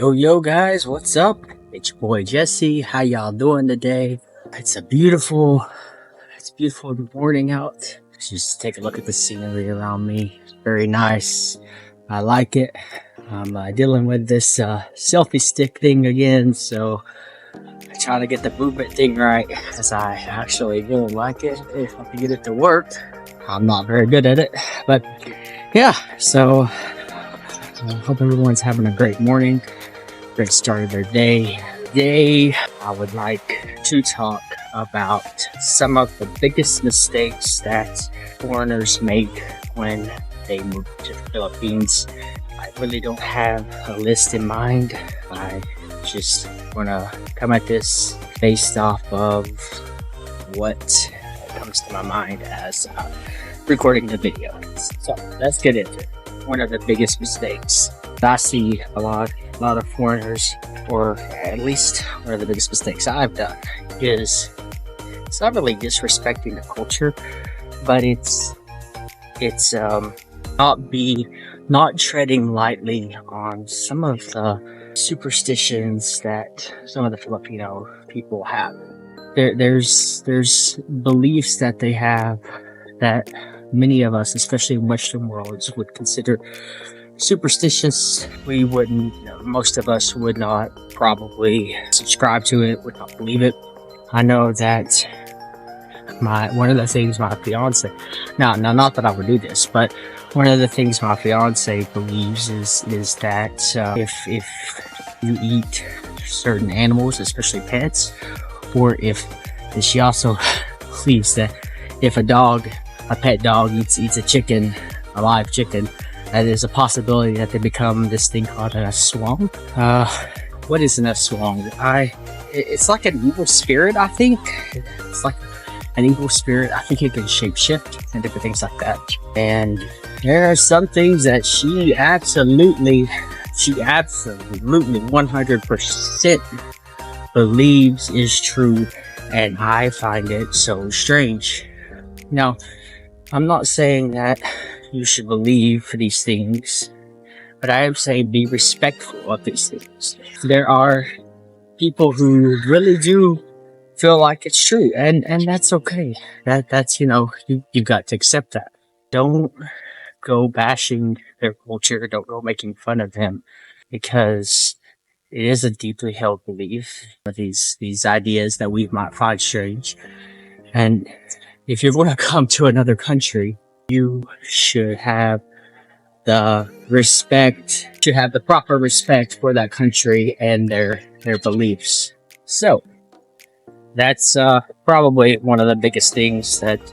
Yo guys, what's up? It's your boy Jesse. How y'all doing today? It's a beautiful morning out. Just take a look at the scenery around me. It's very nice. I like it. I'm dealing with this selfie stick thing again, so I try to get the movement thing right, as I actually really like it. If I can get it to work, I'm not very good at it, but yeah. So I hope everyone's having a great morning. Great start of their day. Today, I would like to talk about some of the biggest mistakes that foreigners make when they move to the Philippines. I really don't have a list in mind. I just want to come at this based off of what comes to my mind as recording the video. So let's get into it. One of the biggest mistakes I see a lot of foreigners, or at least one of the biggest mistakes I've done, is it's not really disrespecting the culture, but it's not treading lightly on some of the superstitions that some of the Filipino people have. There's beliefs that they have that many of us, especially in Western worlds, would consider superstitious. We wouldn't, most of us would not probably subscribe to it, would not believe it. I know that one of the things my fiance, now not that I would do this, but one of the things my fiance believes is that if you eat certain animals, especially pets, or if she also believes that if a pet dog eats a chicken, a live chicken, that there's a possibility that they become this thing called an aswang. What is an aswang? It's like an evil spirit, I think. It's like an evil spirit. I think it can shapeshift and different things like that. And there are some things that she absolutely 100% believes is true, and I find it so strange. Now, I'm not saying that you should believe these things, but I am saying be respectful of these things. There are people who really do feel like it's true, and that's okay. That's you've got to accept that. Don't go bashing their culture. Don't go making fun of them, because it is a deeply held belief. These ideas that we might find strange, and if you're going to come to another country, you should have the proper respect for that country and their beliefs. So that's probably one of the biggest things that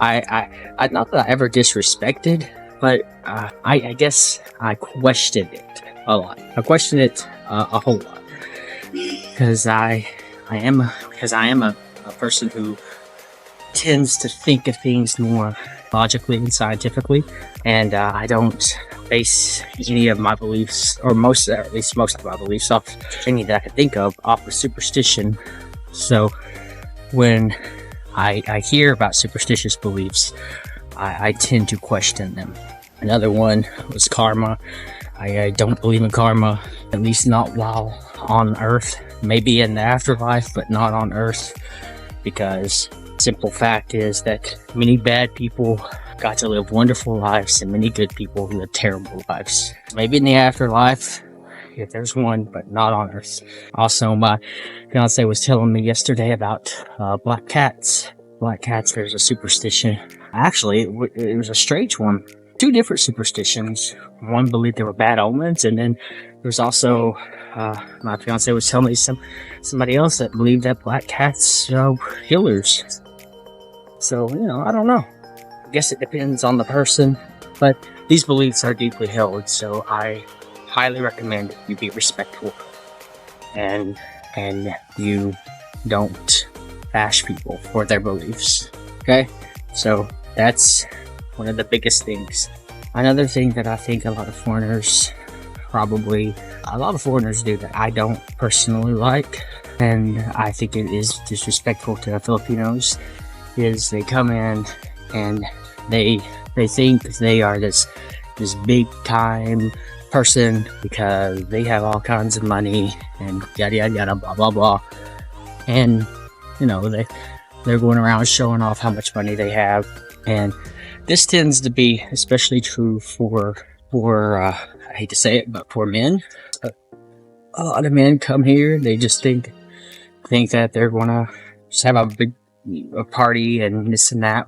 I not that I ever disrespected, but I guess I questioned it a lot. I questioned it a whole lot, because I am a person who tends to think of things more logically and scientifically, and I don't base any of my beliefs, or at least most of my beliefs, off any that I can think of, off of superstition. So when I hear about superstitious beliefs, I tend to question them. Another one was karma. I don't believe in karma, at least not while on Earth. Maybe in the afterlife, but not on Earth, because simple fact is that many bad people got to live wonderful lives, and many good people live terrible lives. Maybe in the afterlife, if there's one, but not on Earth. Also, my fiance was telling me yesterday about black cats. Black cats, there's a superstition. Actually, it was a strange one. Two different superstitions. One believed they were bad omens, and then there's also my fiance was telling me somebody else that believed that black cats healers. So, I don't know. I guess it depends on the person, but these beliefs are deeply held, so I highly recommend you be respectful and you don't bash people for their beliefs. Okay? So that's one of the biggest things. Another thing that I think a lot of foreigners do that I don't personally like, and I think it is disrespectful to the Filipinos, is they come in and they think they are this big time person because they have all kinds of money and yada yada yada blah blah blah. And they're going around showing off how much money they have. And this tends to be especially true for I hate to say it, but for men. A lot of men come here, they just think that they're gonna just have a party and this and that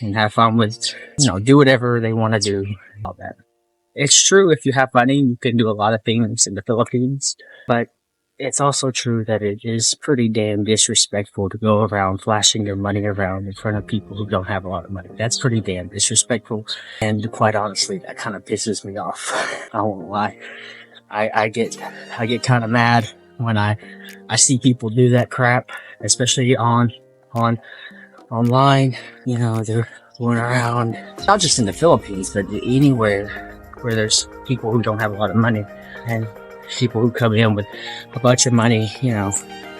and have fun with, do whatever they want to do. All that. It's true, if you have money, you can do a lot of things in the Philippines, but it's also true that it is pretty damn disrespectful to go around flashing your money around in front of people who don't have a lot of money. That's pretty damn disrespectful, and quite honestly, that kind of pisses me off. I won't lie. I get kind of mad when I see people do that crap, especially online. They're going around, not just in the Philippines, but anywhere where there's people who don't have a lot of money and people who come in with a bunch of money,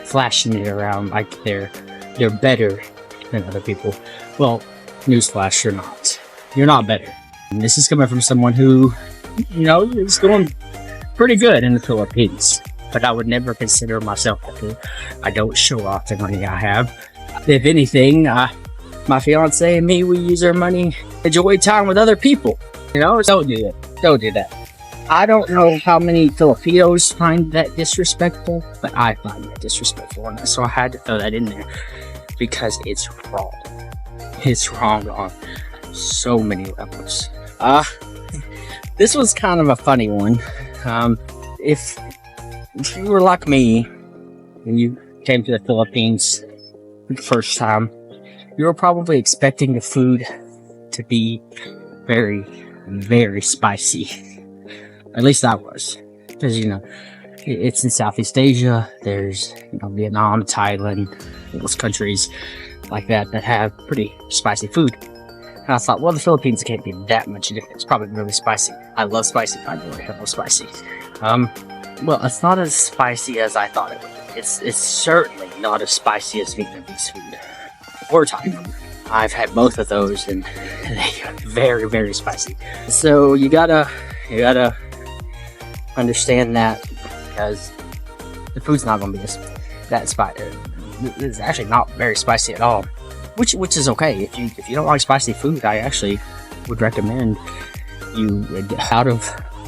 flashing it around like they're better than other people. Well, newsflash, you're not. You're not better. And this is coming from someone who, is going pretty good in the Philippines, but I would never consider myself that. I don't show off the money I have. If anything, my fiance and me, we use our money to enjoy time with other people. Don't do that. Don't do that. I don't know how many Filipinos find that disrespectful, but I find that disrespectful, and so I had to throw that in there because it's wrong. It's wrong on so many levels. This was kind of a funny one. If you were like me and you came to the Philippines the first time, you were probably expecting the food to be very, very spicy. At least I was. Because, it's in Southeast Asia. There's, Vietnam, Thailand, those countries like that have pretty spicy food. And I thought, well, the Philippines can't be that much different. It's probably really spicy. I love spicy, by the way. I love spicy. Well, it's not as spicy as I thought it would be. It's certainly not as spicy as Vietnamese food or Thai food. I've had both of those, and they are very, very spicy. So you gotta understand that, because the food's not gonna be that spicy. It's actually not very spicy at all, which is okay. If you don't like spicy food, I actually would recommend you get out of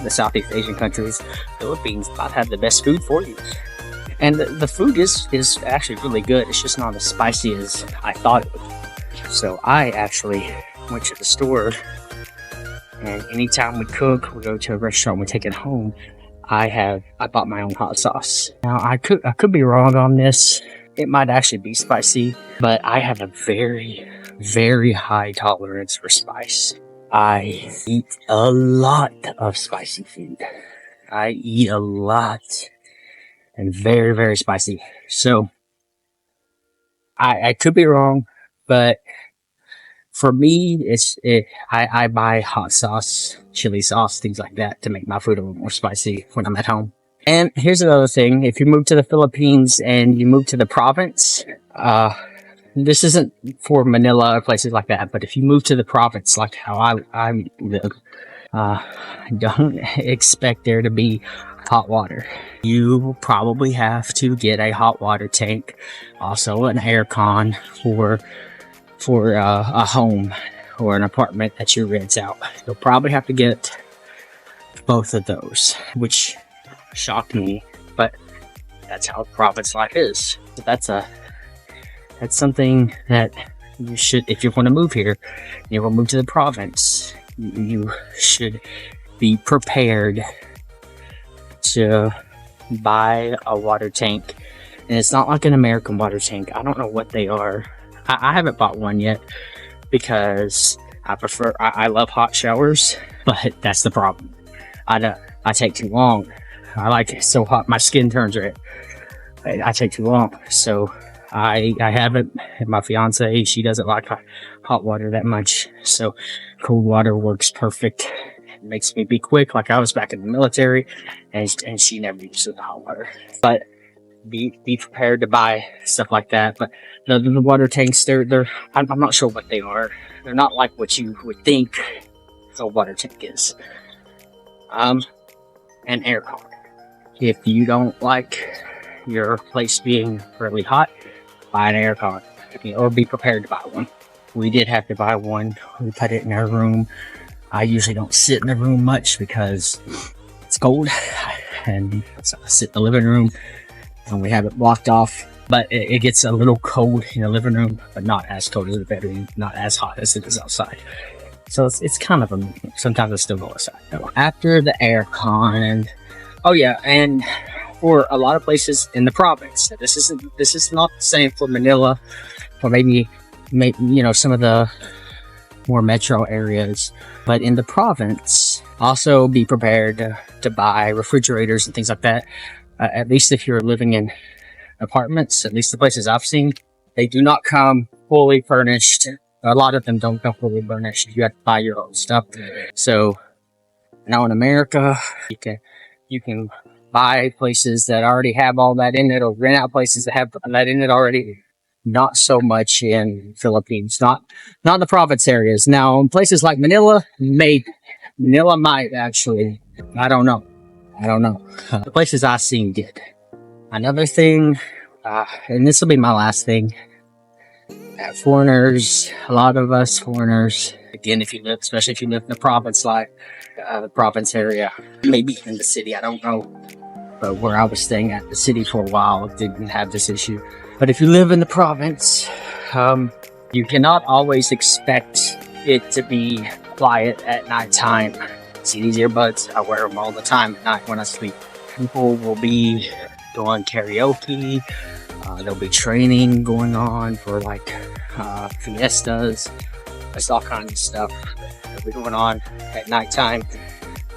the Southeast Asian countries. Philippines might have the best food for you, and the food is actually really good. It's just not as spicy as I thought it would be. So I actually went to the store, and anytime we cook, we go to a restaurant, we take it home. I bought my own hot sauce. Now I could be wrong on this. It might actually be spicy, but I have a very, very high tolerance for spice. I eat a lot of spicy food. I eat a lot and very, very spicy. So I could be wrong, but for me, I buy hot sauce, chili sauce, things like that to make my food a little more spicy when I'm at home. And here's another thing. If you move to the Philippines and you move to the province, this isn't for Manila or places like that, but if you move to the province like how I live, don't expect there to be hot water. You will probably have to get a hot water tank, also an air con for a home or an apartment that you rent out. You'll probably have to get both of those, which shocked me, but that's how province life is. So that's something that you should, if you want to move here, you will move to the province, you should be prepared to buy a water tank. And it's not like an American water tank. I don't know what they are. I haven't bought one yet because I love hot showers, but that's the problem. I take too long. I like it so hot my skin turns red. I take too long. So I haven't. My fiance, she doesn't like hot water that much. So cold water works perfect. It makes me be quick, like I was back in the military, and she never uses the hot water. But be prepared to buy stuff like that. But the water tanks, I'm not sure what they are. They're not like what you would think a water tank is. and aircon. If you don't like your place being really hot, buy an aircon, or be prepared to buy one. We did have to buy one. We put it in our room. I usually don't sit in the room much because it's cold, and so I sit in the living room, and we have it blocked off. But it gets a little cold in the living room, but not as cold as the bedroom, not as hot as it is outside. So it's kind of a, sometimes I still go outside. After the aircon, and for a lot of places in the province, this is not the same for Manila, or maybe some of the more metro areas, but in the province, also be prepared to buy refrigerators and things like that. At least if you're living in apartments, at least the places I've seen, they do not come fully furnished. A lot of them don't come fully furnished. You have to buy your own stuff. So now in America, you can buy places that already have all that in it, or rent out places that have that in it already. Not so much in Philippines, not the province areas. Now in places like Manila, Manila might actually. I don't know. The places I've seen did. Another thing, and this will be my last thing. Foreigners, a lot of us foreigners. Again, especially if you live in the province, like the province area, maybe in the city, I don't know. But where I was staying at the city for a while, didn't have this issue. But if you live in the province, you cannot always expect it to be quiet at nighttime. See these earbuds? I wear them all the time at night when I sleep. People will be doing karaoke. There'll be training going on for like fiestas. There's all kinds of stuff that'll be going on at nighttime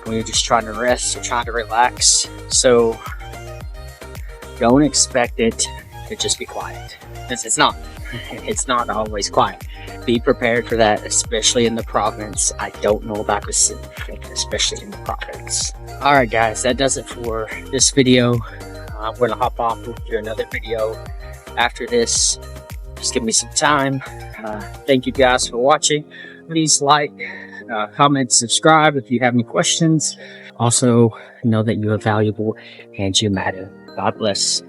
when you're just trying to rest or trying to relax. So don't expect it to just be quiet, because it's not. It's not always quiet. Be prepared for that, especially in the province. I don't know about the city, especially in the province. Alright guys, that does it for this video. I'm going to hop off and do another video after this. Just give me some time. Thank you guys for watching. Please like, comment, subscribe if you have any questions. Also, know that you are valuable and you matter. God bless.